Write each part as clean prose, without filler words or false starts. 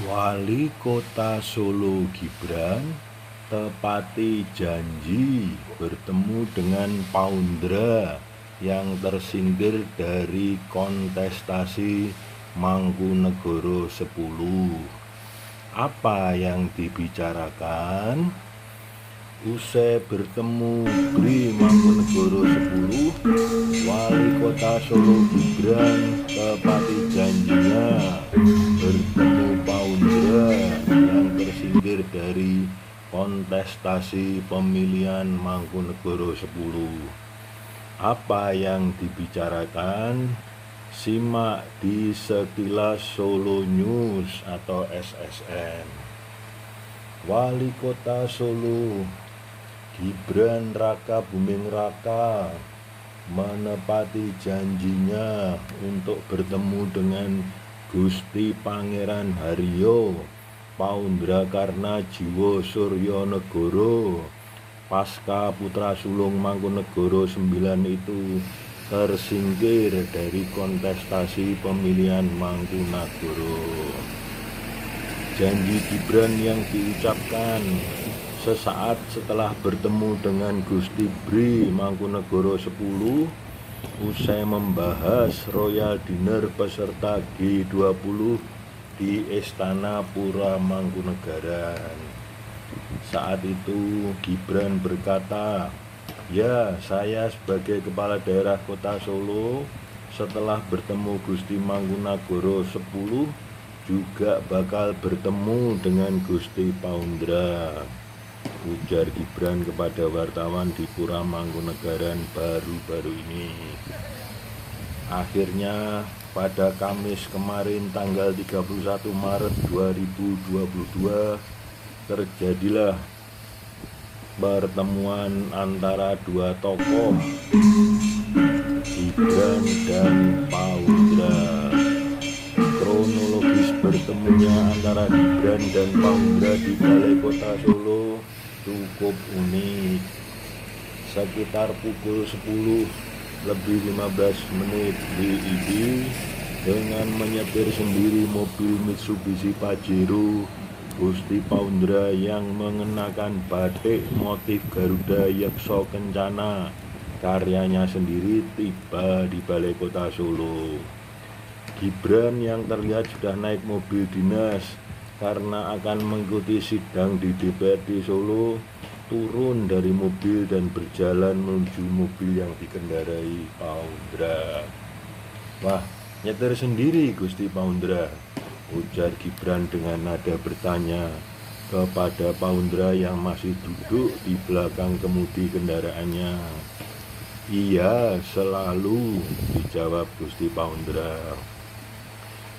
Wali Kota Solo Gibran tepati janji bertemu dengan Poundra yang tersingkir dari kontestasi Mangkunegoro 10. Apa yang dibicarakan? Usai bertemu Bri Mangkunegoro 10, Wali Kota Solo Gibran tepati janjinya bertemu Poundra yang tersingkir dari kontestasi pemilihan Mangkunegoro 10. Apa yang dibicarakan? Simak di Sekilas Solo News atau SSN. Wali Kota Solo Gibran Raka Buming Raka menepati janjinya untuk bertemu dengan Gusti Pangeran Haryo Poundra Karna Jiwo Suryo Negoro pasca putra sulung Mangkunegoro 9 itu tersingkir dari kontestasi pemilihan Mangkunegoro. Janji Gibran yang diucapkan sesaat setelah bertemu dengan Gusti Bri Mangkunegoro 10 usai membahas Royal Dinner peserta G20 di Istana Pura Mangkunegaran. Saat itu Gibran berkata, "Ya, saya sebagai kepala daerah Kota Solo setelah bertemu Gusti Mangkunegoro 10 juga bakal bertemu dengan Gusti Poundra," ujar Gibran kepada wartawan di Pura Mangkunegaran baru-baru ini. Akhirnya pada Kamis kemarin tanggal 31 Maret 2022 terjadilah pertemuan antara dua tokoh, Gibran dan Poundra. Kronologis bertemunya antara Gibran dan Poundra di Balai Kota Solo cukup unik. Sekitar pukul 10:15 WIB dengan menyetir sendiri mobil Mitsubishi Pajero, Gusti Poundra yang mengenakan batik motif Garuda Yekso Kencana karyanya sendiri tiba di Balai Kota Solo. Gibran yang terlihat sudah naik mobil dinas karena akan mengikuti sidang di DPRD Solo turun dari mobil dan berjalan menuju mobil yang dikendarai Poundra. "Wah, nyetir sendiri Gusti Poundra," ujar Gibran dengan nada bertanya kepada Poundra yang masih duduk di belakang kemudi kendaraannya. "Iya, selalu," dijawab Gusti Poundra.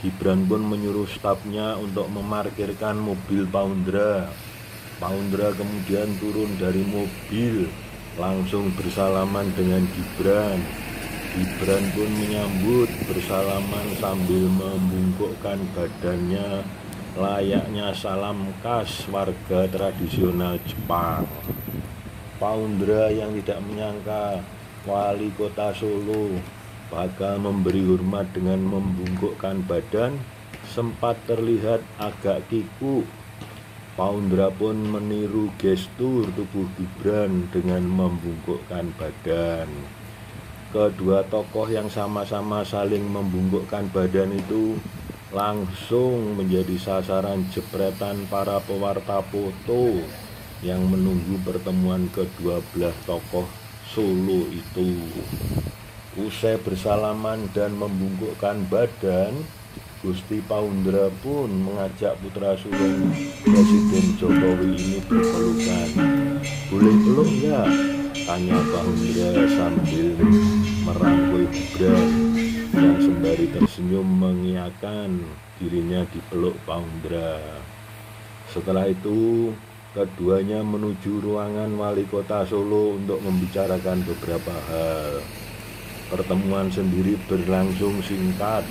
Gibran pun menyuruh stafnya untuk memarkirkan mobil Poundra. Poundra kemudian turun dari mobil, langsung bersalaman dengan Gibran. Gibran pun menyambut bersalaman sambil membungkukkan badannya layaknya salam khas warga tradisional Jepang. Poundra yang tidak menyangka Wali Kota Solo bakal memberi hormat dengan membungkukkan badan sempat terlihat agak kikuk. Poundra pun meniru gestur tubuh Gibran dengan membungkukkan badan. Kedua tokoh yang sama-sama saling membungkukkan badan itu langsung menjadi sasaran jepretan para pewarta foto yang menunggu pertemuan kedua belah tokoh Solo itu. Usai bersalaman dan membungkukkan badan, Gusti Poundra pun mengajak putra sulung Presiden Jokowi ini berpelukan. "Boleh peluk ya?" tanya Poundra sambil merangkul Gibran yang sembari tersenyum mengiyakan dirinya dipeluk Poundra. Setelah itu keduanya menuju ruangan Wali Kota Solo untuk membicarakan beberapa hal. Pertemuan sendiri berlangsung singkat,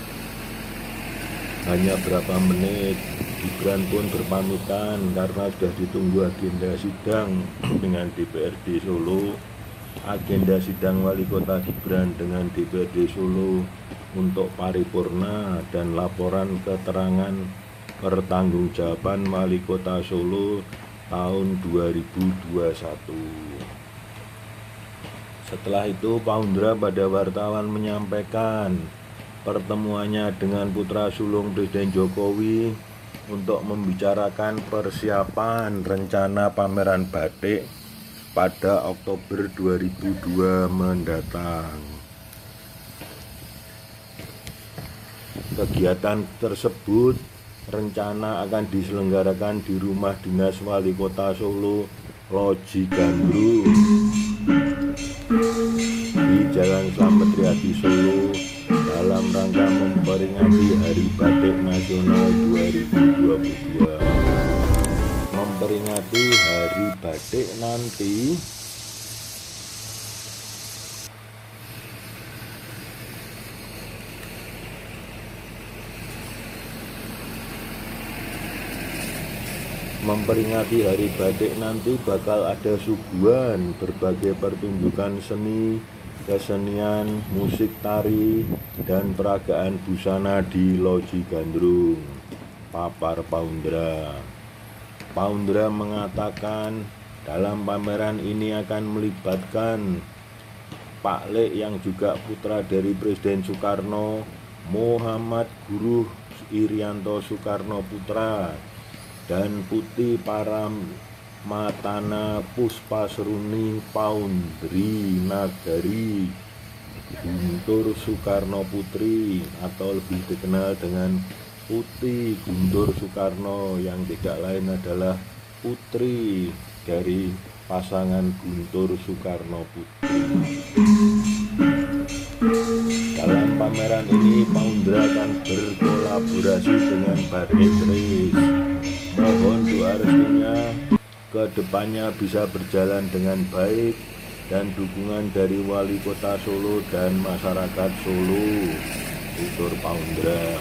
hanya berapa menit. Gibran pun berpamitan karena sudah ditunggu agenda sidang dengan DPRD Solo. Agenda sidang Wali Kota Gibran dengan DPRD Solo untuk paripurna dan laporan keterangan Pertanggungjawaban Wali Kota Solo tahun 2021. Setelah itu Paundra pada wartawan menyampaikan pertemuannya dengan putra sulung Presiden Jokowi untuk membicarakan persiapan rencana pameran batik pada Oktober 2002 mendatang. Kegiatan tersebut rencana akan diselenggarakan di Rumah Dinas Wali Kota Solo, Loji Gandrung, di Jalan Slamet Riyadi Solo, dalam rangka memperingati Hari Batik Nasional 2022. Memperingati Hari Batik nanti bakal ada suguhan berbagai pertunjukan seni, kesenian, musik tari, dan peragaan busana di Loji Gandrung, papar Paundra. Paundra mengatakan dalam pameran ini akan melibatkan Pak Lek yang juga putra dari Presiden Soekarno, Muhammad Guruh Irianto Soekarno Putra, dan Putih Paramatana Puspasruni Paundri Nagari Guntur Soekarno Putri, atau lebih dikenal dengan Putih Guntur Soekarno, yang tidak lain adalah putri dari pasangan Guntur Soekarno Putri. Dalam pameran ini Paundra akan berkolaborasi dengan Batik Keris. Mohon doa restunya ke depannya bisa berjalan dengan baik dan dukungan dari Wali Kota Solo dan masyarakat Solo, tutur Paundra.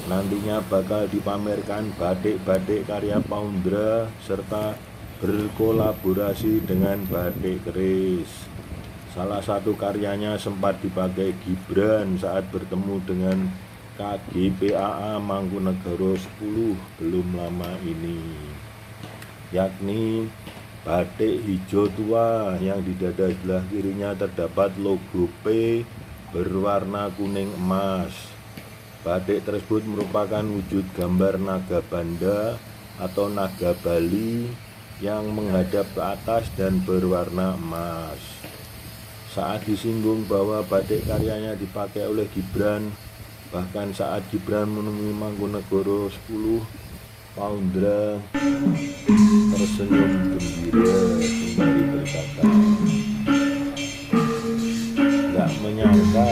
Nantinya bakal dipamerkan batik-batik karya Paundra serta berkolaborasi dengan Batik Keris. Salah satu karyanya sempat dipakai Gibran saat bertemu dengan KGPAA Mangkunegoro 10 belum lama ini, yakni batik hijau tua yang di dada sebelah kirinya terdapat logo P berwarna kuning emas. Batik tersebut merupakan wujud gambar naga banda atau naga Bali yang menghadap ke atas dan berwarna emas. Saat disinggung bahwa batik karyanya dipakai oleh Gibran, bahkan saat Gibran menemui Mangkunegoro 10, Paundra tersenyum gembira sembari berkata, "Gak menyangka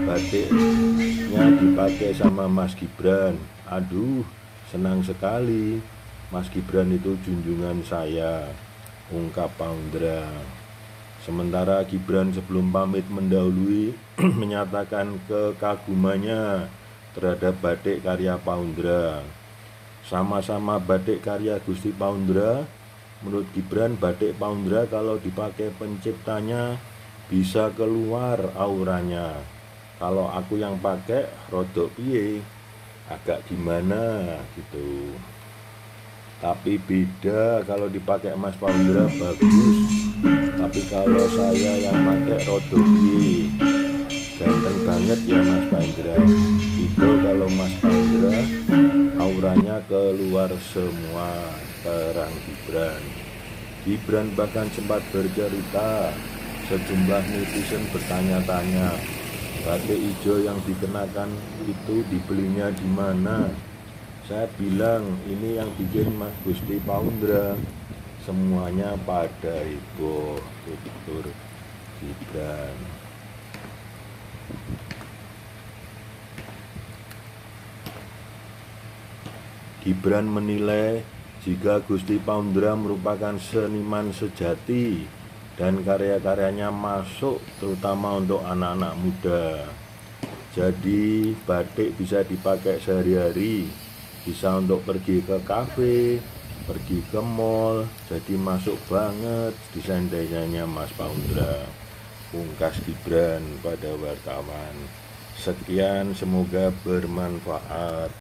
batiknya dipakai sama Mas Gibran. Aduh, senang sekali. Mas Gibran itu junjungan saya," ungkap Paundra. Sementara Gibran sebelum pamit mendahului menyatakan kekagumannya terhadap batik karya Paundra. Sama-sama batik karya Gusti Paundra, menurut Gibran batik Paundra kalau dipakai penciptanya bisa keluar auranya. Kalau aku yang pakai rodok piye, agak gimana gitu. Tapi beda kalau dipakai Mas Paundra bagus. Tapi kalau saya yang pakai rodok piye, ganteng banget ya Mas Paundra. Itu kalau Mas Paundra auranya keluar semua, terang Gibran. Gibran bahkan sempat bercerita, sejumlah netizen bertanya-tanya, batik hijau yang dikenakan itu dibelinya di mana? Saya bilang ini yang bikin Mas Gusti Paundra. Semuanya pada heboh, tutur Gibran. Gibran menilai jika Gusti Paundra merupakan seniman sejati dan karya-karyanya masuk terutama untuk anak-anak muda. Jadi batik bisa dipakai sehari-hari, bisa untuk pergi ke kafe, pergi ke mall, jadi masuk banget desain-desainnya Mas Paundra, pungkas Gibran pada wartawan. Sekian, semoga bermanfaat.